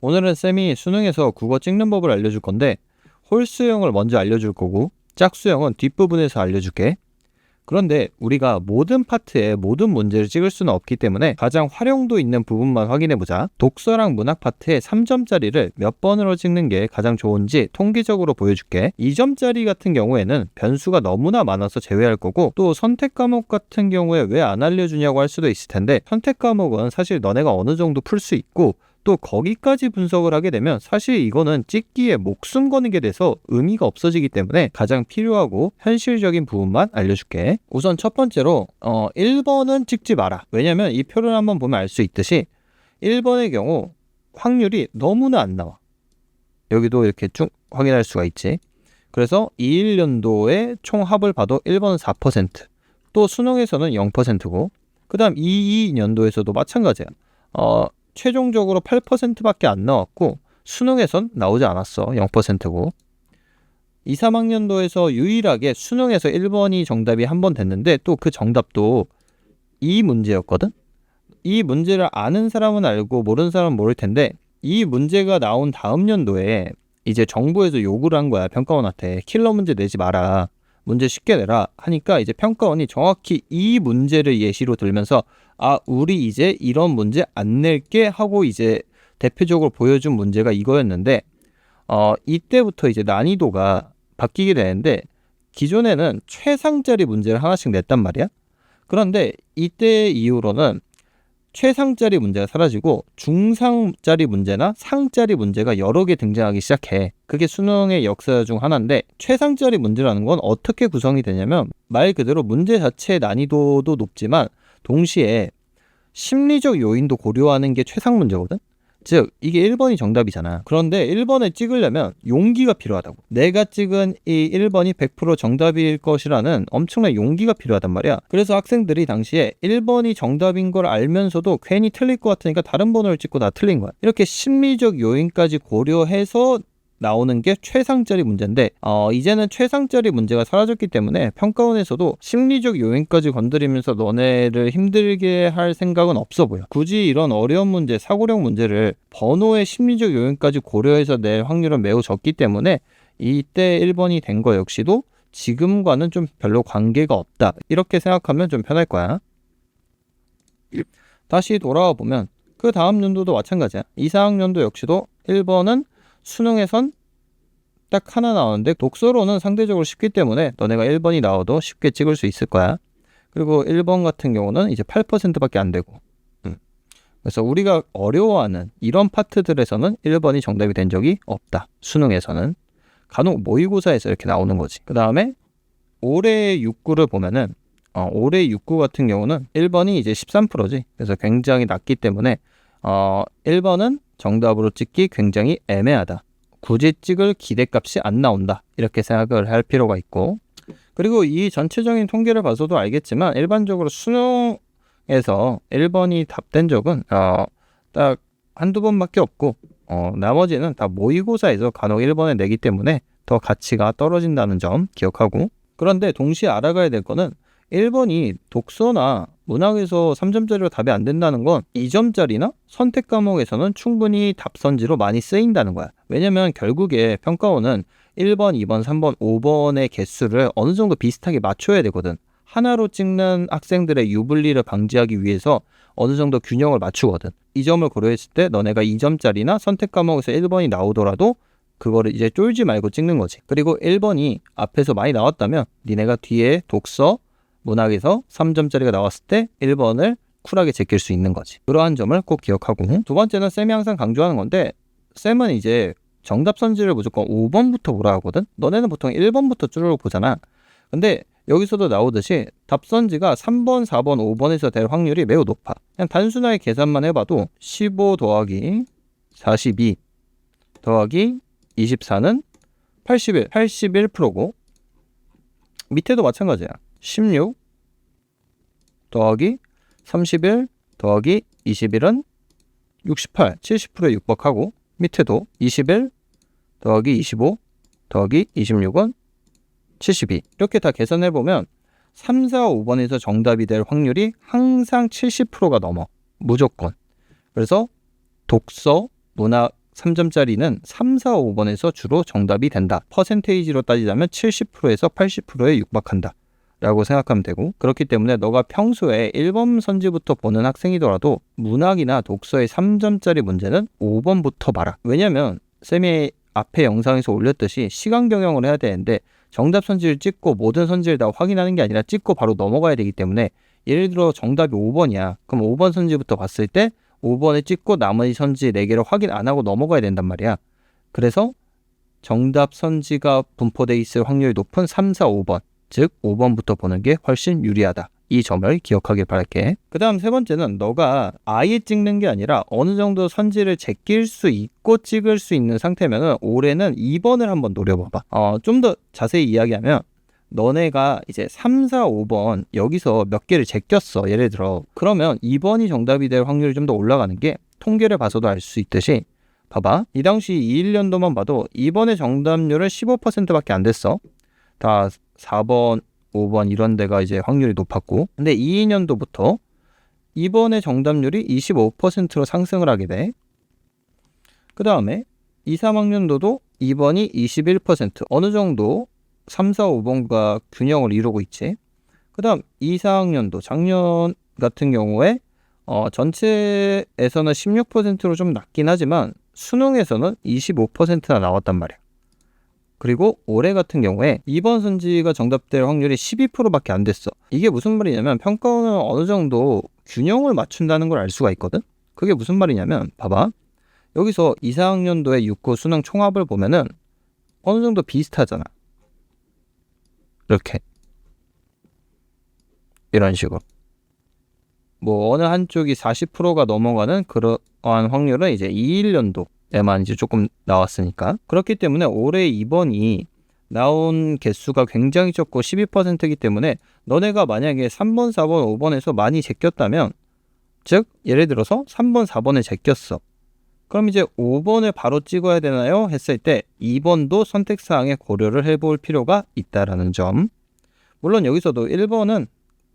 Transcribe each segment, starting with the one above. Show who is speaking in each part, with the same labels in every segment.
Speaker 1: 오늘은 쌤이 수능에서 국어 찍는 법을 알려줄 건데 홀수형을 먼저 알려줄 거고 짝수형은 뒷부분에서 알려줄게. 그런데 우리가 모든 파트에 모든 문제를 찍을 수는 없기 때문에 가장 활용도 있는 부분만 확인해보자. 독서랑 문학 파트에 3점짜리를 몇 번으로 찍는 게 가장 좋은지 통계적으로 보여줄게. 2점짜리 같은 경우에는 변수가 너무나 많아서 제외할 거고, 또 선택 과목 같은 경우에 왜 안 알려주냐고 할 수도 있을 텐데, 선택 과목은 사실 너네가 어느 정도 풀 수 있고 또 거기까지 분석을 하게 되면 사실 이거는 찍기에 목숨 거는 게 돼서 의미가 없어지기 때문에 가장 필요하고 현실적인 부분만 알려줄게. 우선 첫 번째로 1번은 찍지 마라. 왜냐면 이 표를 한번 보면 알 수 있듯이 1번의 경우 확률이 너무나 안 나와. 여기도 이렇게 쭉 확인할 수가 있지. 그래서 21년도에 총 합을 봐도 1번은 4%, 또 수능에서는 0%고, 그 다음 22년도에서도 마찬가지야. 최종적으로 8%밖에 안 나왔고 수능에선 나오지 않았어. 0%고 2, 3학년도에서 유일하게 수능에서 1번이 정답이 한 번 됐는데 또 그 정답도 이 문제였거든. 이 문제를 아는 사람은 알고 모르는 사람은 모를 텐데, 이 문제가 나온 다음 연도에 이제 정부에서 요구를 한 거야. 평가원한테 킬러 문제 내지 마라, 문제 쉽게 내라 하니까 이제 평가원이 정확히 이 문제를 예시로 들면서 우리 이제 이런 문제 안 낼게 하고 이제 대표적으로 보여준 문제가 이거였는데, 이때부터 이제 난이도가 바뀌게 되는데, 기존에는 최상짜리 문제를 하나씩 냈단 말이야. 그런데 이때 이후로는 최상짜리 문제가 사라지고 중상짜리 문제나 상짜리 문제가 여러 개 등장하기 시작해. 그게 수능의 역사 중 하나인데, 최상짜리 문제라는 건 어떻게 구성이 되냐면 말 그대로 문제 자체의 난이도도 높지만 동시에 심리적 요인도 고려하는 게 최상 문제거든. 즉 이게 1번이 정답이잖아. 그런데 1번을 찍으려면 용기가 필요하다고. 내가 찍은 이 1번이 100% 정답일 것이라는 엄청난 용기가 필요하단 말이야. 그래서 학생들이 당시에 1번이 정답인 걸 알면서도 괜히 틀릴 것 같으니까 다른 번호를 찍고 다 틀린 거야. 이렇게 심리적 요인까지 고려해서 나오는 게 최상짜리 문제인데, 이제는 최상짜리 문제가 사라졌기 때문에 평가원에서도 심리적 요인까지 건드리면서 너네를 힘들게 할 생각은 없어 보여. 굳이 이런 어려운 문제, 사고력 문제를 번호의 심리적 요인까지 고려해서 낼 확률은 매우 적기 때문에 이때 1번이 된 거 역시도 지금과는 좀 별로 관계가 없다, 이렇게 생각하면 좀 편할 거야. 다시 돌아와 보면 그 다음 연도도 마찬가지야. 2, 4학년도 역시도 1번은 수능에선 딱 하나 나오는데 독서로는 상대적으로 쉽기 때문에 너네가 1번이 나와도 쉽게 찍을 수 있을 거야. 그리고 1번 같은 경우는 이제 8%밖에 안 되고, 그래서 우리가 어려워하는 이런 파트들에서는 1번이 정답이 된 적이 없다. 수능에서는 간혹 모의고사에서 이렇게 나오는 거지. 그 다음에 올해 6구를 보면은 올해 6구 같은 경우는 1번이 이제 13%지. 그래서 굉장히 낮기 때문에 1번은 정답으로 찍기 굉장히 애매하다. 굳이 찍을 기대값이 안 나온다, 이렇게 생각을 할 필요가 있고, 그리고 이 전체적인 통계를 봐서도 알겠지만 일반적으로 수능에서 1번이 답된 적은 딱 한두 번밖에 없고, 나머지는 다 모의고사에서 간혹 1번에 내기 때문에 더 가치가 떨어진다는 점 기억하고, 그런데 동시에 알아가야 될 거는 1번이 독서나 문학에서 3점짜리로 답이 안 된다는 건 2점짜리나 선택 과목에서는 충분히 답선지로 많이 쓰인다는 거야. 왜냐면 결국에 평가원은 1번, 2번, 3번, 5번의 개수를 어느 정도 비슷하게 맞춰야 되거든. 하나로 찍는 학생들의 유불리를 방지하기 위해서 어느 정도 균형을 맞추거든. 이 점을 고려했을 때 너네가 2점짜리나 선택 과목에서 1번이 나오더라도 그거를 이제 쫄지 말고 찍는 거지. 그리고 1번이 앞에서 많이 나왔다면 니네가 뒤에 독서, 문학에서 3점짜리가 나왔을 때 1번을 쿨하게 제낄 수 있는 거지. 그러한 점을 꼭 기억하고, 두 번째는 쌤이 항상 강조하는 건데, 쌤은 이제 정답 선지를 무조건 5번부터 보라 하거든. 너네는 보통 1번부터 쭉 보잖아. 근데 여기서도 나오듯이 답 선지가 3번, 4번, 5번에서 될 확률이 매우 높아. 그냥 단순하게 계산만 해봐도 15 더하기 42 더하기 24는 81%고, 밑에도 마찬가지야. 16 더하기 31 더하기 21은 68, 70%에 육박하고, 밑에도 21 더하기 25 더하기 26은 72. 이렇게 다 계산해보면 3, 4, 5번에서 정답이 될 확률이 항상 70%가 넘어. 무조건. 그래서 독서, 문학 3점짜리는 3, 4, 5번에서 주로 정답이 된다. 퍼센테이지로 따지자면 70%에서 80%에 육박한다 라고 생각하면 되고, 그렇기 때문에 너가 평소에 1번 선지부터 보는 학생이더라도 문학이나 독서의 3점짜리 문제는 5번부터 봐라. 왜냐면 쌤이 앞에 영상에서 올렸듯이 시간 경영을 해야 되는데 정답 선지를 찍고 모든 선지를 다 확인하는 게 아니라 찍고 바로 넘어가야 되기 때문에, 예를 들어 정답이 5번이야. 그럼 5번 선지부터 봤을 때 5번에 찍고 나머지 선지 4개를 확인 안 하고 넘어가야 된단 말이야. 그래서 정답 선지가 분포되어 있을 확률이 높은 3, 4, 5번, 즉 5번부터 보는 게 훨씬 유리하다. 이 점을 기억하길 바랄게. 그 다음 세 번째는 너가 아예 찍는 게 아니라 어느 정도 선지를 제낄 수 있고 찍을 수 있는 상태면은 올해는 2번을 한번 노려봐봐. 좀 더 자세히 이야기하면 너네가 이제 3, 4, 5번 여기서 몇 개를 제꼈어. 예를 들어. 그러면 2번이 정답이 될 확률이 좀 더 올라가는 게 통계를 봐서도 알 수 있듯이, 봐봐. 이 당시 21년도만 봐도 2번의 정답률은 15%밖에 안 됐어. 다 4번, 5번 이런 데가 이제 확률이 높았고, 근데 22년도부터 2번의 정답률이 25%로 상승을 하게 돼. 그 다음에 2, 3학년도도 2번이 21%, 어느 정도 3, 4, 5번과 균형을 이루고 있지. 그 다음 2, 4학년도 작년 같은 경우에 전체에서는 16%로 좀 낮긴 하지만 수능에서는 25%나 나왔단 말이야. 그리고 올해 같은 경우에 2번 선지가 정답될 확률이 12%밖에 안 됐어. 이게 무슨 말이냐면 평가원은 어느 정도 균형을 맞춘다는 걸 알 수가 있거든. 그게 무슨 말이냐면 봐봐. 여기서 2, 4학년도의 6구 수능 총합을 보면은 어느 정도 비슷하잖아. 이렇게. 이런 식으로. 뭐 어느 한쪽이 40%가 넘어가는 그러한 확률은 이제 21년도에만 이제 조금 나왔으니까. 그렇기 때문에 올해 2번이 나온 개수가 굉장히 적고 12%이기 때문에 너네가 만약에 3번, 4번, 5번에서 많이 제꼈다면, 즉 예를 들어서 3번, 4번에 제꼈어. 그럼 이제 5번을 바로 찍어야 되나요? 했을 때 2번도 선택사항에 고려를 해볼 필요가 있다라는 점. 물론 여기서도 1번은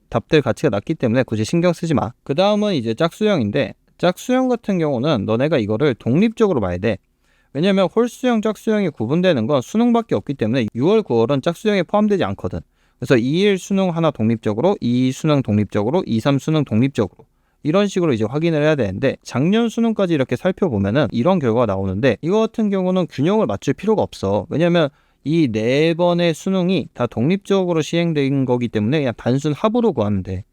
Speaker 1: 답될 가치가 낮기 때문에 굳이 신경 쓰지 마. 그 다음은 이제 짝수형인데, 짝수형 같은 경우는 너네가 이거를 독립적으로 봐야 돼. 왜냐면 홀수형, 짝수형이 구분되는 건 수능밖에 없기 때문에 6월, 9월은 짝수형에 포함되지 않거든. 그래서 2일 수능 하나 독립적으로, 2 수능 독립적으로, 2, 3 수능 독립적으로 이런 식으로 이제 확인을 해야 되는데, 작년 수능까지 이렇게 살펴보면은 이런 결과가 나오는데, 이거 같은 경우는 균형을 맞출 필요가 없어. 왜냐면 이 4번의 수능이 다 독립적으로 시행된 거기 때문에 그냥 단순 합으로 구하면 돼.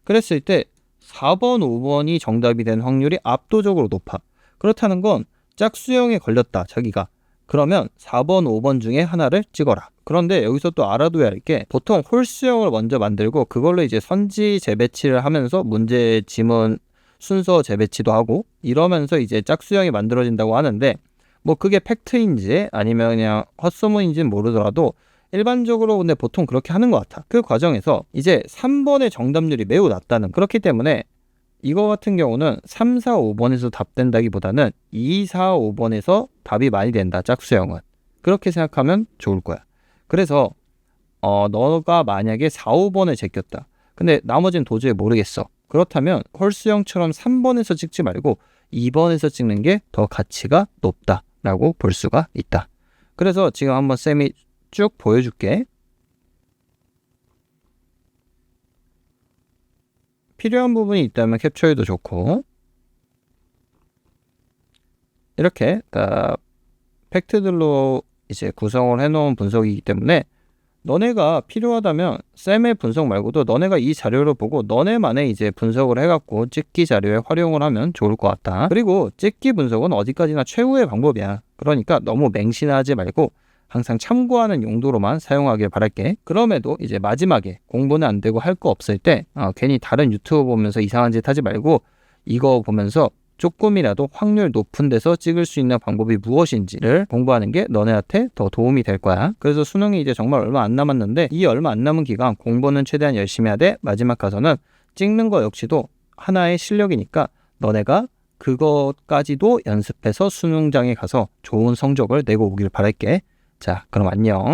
Speaker 1: 그랬을 때 4번, 5번이 정답이 된 확률이 압도적으로 높아. 그렇다는 건 짝수형에 걸렸다, 자기가. 그러면 4번, 5번 중에 하나를 찍어라. 그런데 여기서 또 알아둬야 할 게, 보통 홀수형을 먼저 만들고 그걸로 이제 선지 재배치를 하면서 문제 지문 순서 재배치도 하고 이러면서 이제 짝수형이 만들어진다고 하는데, 뭐 그게 팩트인지 아니면 그냥 헛소문인지는 모르더라도 일반적으로 근데 보통 그렇게 하는 것 같아. 그 과정에서 이제 3번의 정답률이 매우 낮다는, 그렇기 때문에 이거 같은 경우는 3, 4, 5번에서 답된다기보다는 2, 4, 5번에서 답이 많이 된다, 짝수형은. 그렇게 생각하면 좋을 거야. 그래서 너가 만약에 4, 5번에 제꼈다. 근데 나머지는 도저히 모르겠어. 그렇다면 홀수형처럼 3번에서 찍지 말고 2번에서 찍는 게 더 가치가 높다라고 볼 수가 있다. 그래서 지금 한번 쌤이 쭉 보여줄게. 필요한 부분이 있다면 캡처해도 좋고, 이렇게 팩트들로 이제 구성을 해놓은 분석이기 때문에 너네가 필요하다면 쌤의 분석 말고도 너네가 이 자료를 보고 너네만의 이제 분석을 해갖고 찍기 자료에 활용을 하면 좋을 것 같다. 그리고 찍기 분석은 어디까지나 최후의 방법이야. 그러니까 너무 맹신하지 말고 항상 참고하는 용도로만 사용하길 바랄게. 그럼에도 이제 마지막에 공부는 안 되고 할 거 없을 때 괜히 다른 유튜브 보면서 이상한 짓 하지 말고 이거 보면서 조금이라도 확률 높은 데서 찍을 수 있는 방법이 무엇인지를 공부하는 게 너네한테 더 도움이 될 거야. 그래서 수능이 이제 정말 얼마 안 남았는데, 이 얼마 안 남은 기간 공부는 최대한 열심히 해야 돼. 마지막 가서는 찍는 거 역시도 하나의 실력이니까 너네가 그것까지도 연습해서 수능장에 가서 좋은 성적을 내고 오길 바랄게. 자, 그럼 안녕.